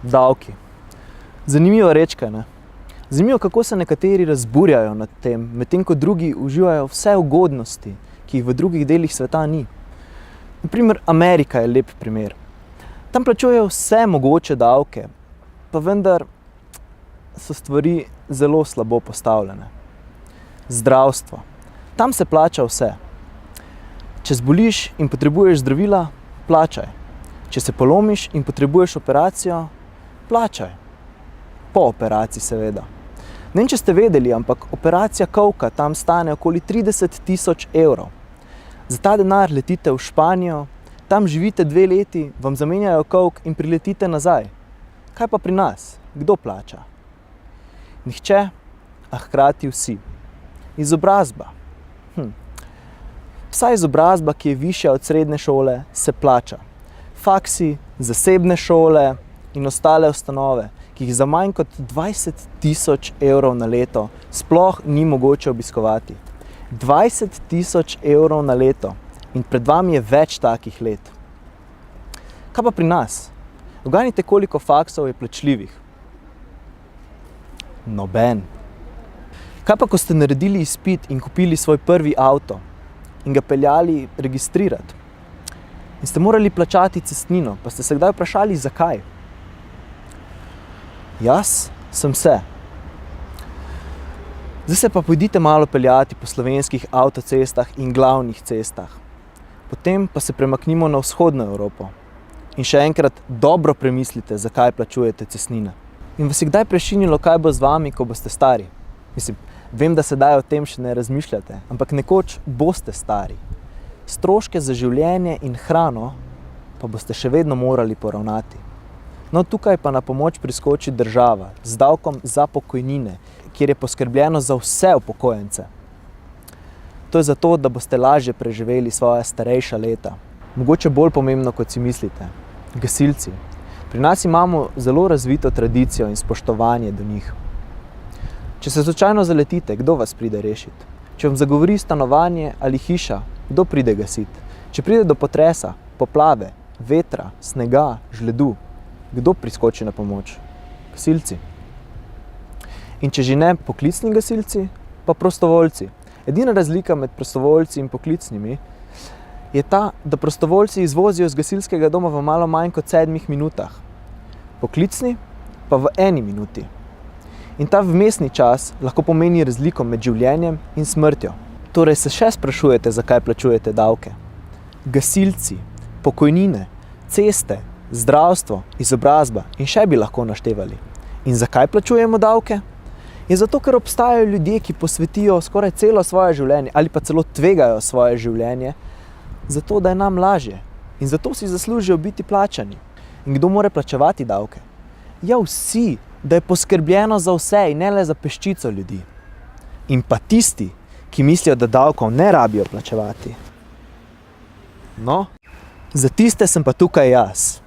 Davki. Zanimiva rečka, ne? Zanimivo, kako se nekateri razburjajo nad tem, medtem ko drugi uživajo vse ugodnosti, ki jih v drugih delih sveta ni. Na primer, Amerika je lep primer. Tam plačujejo vse mogoče davke, pa vendar so stvari zelo slabo postavljene. Zdravstvo. Tam se plača vse. Če zboliš in potrebuješ zdravila, plačaj. Če se polomiš in potrebuješ operacijo, plačaj. Po operaciji seveda. Ne vem, če ste vedeli, ampak operacija kolka tam stane okoli 30 000 evrov. Za ta denar letite v Španijo, tam živite 2 leti, vam zamenjajo kolk in priletite nazaj. Kaj pa pri nas? Kdo plača? Nihče, a hkrati vsi. Izobrazba. Vsa izobrazba, ki je višja od srednje šole, se plača. Faksi, zasebne šole in ostale ustanove, ki jih za manj kot 20 000 evrov na leto sploh ni mogoče obiskovati. 20 000 evrov na leto in pred vami je več takih let. Kaj pa pri nas? Uganite, koliko faksov je plačljivih? Noben. Kaj pa, ko ste naredili izpit in kupili svoj prvi avto in ga peljali registrirati? In ste morali plačati cestnino, pa ste se kdaj vprašali, zakaj? Jaz sem se. Zdaj se pa pojdite malo peljati po slovenskih avtocestah in glavnih cestah. Potem pa se premaknimo na vzhodno Evropo. In še enkrat dobro premislite, zakaj plačujete cestnine. In vas je kdaj prešinilo, kaj bo z vami, ko boste stari? Vem, da sedaj o tem še ne razmišljate, ampak nekoč boste stari. Stroške za življenje in hrano pa boste še vedno morali poravnati. No, tukaj pa na pomoč priskoči država z davkom za pokojnine, kjer je poskrbljeno za vse upokojence. To je zato, da boste lažje preživeli svoja starejša leta. Mogoče bolj pomembno, kot si mislite. Gasilci. Pri nas imamo zelo razvito tradicijo in spoštovanje do njih. Če se slučajno zaletite, kdo vas pride rešiti? Če vam zagovori stanovanje ali hiša, kdo pride gasiti? Če pride do potresa, poplave, vetra, snega, žledu, kdo priskoči na pomoč? Gasilci. In če že ne poklicni gasilci, pa prostovoljci. Edina razlika med prostovoljci in poklicnimi je ta, da prostovoljci izvozijo z gasilskega doma v malo manj kot 7 minutah. Poklicni pa v 1 minuti. In ta vmesni čas lahko pomeni razliko med življenjem in smrtjo. Torej se še sprašujete, zakaj plačujete davke. Gasilci, pokojnine, ceste, zdravstvo, izobrazba in še bi lahko naštevali. In zakaj plačujemo davke? Je zato, ker obstajajo ljudje, ki posvetijo skoraj celo svoje življenje ali pa celo tvegajo svoje življenje, zato da je nam lažje. In zato si zaslužijo biti plačani. In kdo mora plačevati davke? Ja, vsi, da je poskrbljeno za vse in ne le za peščico ljudi. In pa tisti, ki mislijo, da davkov ne rabijo plačevati. No, za tiste sem pa tukaj jaz.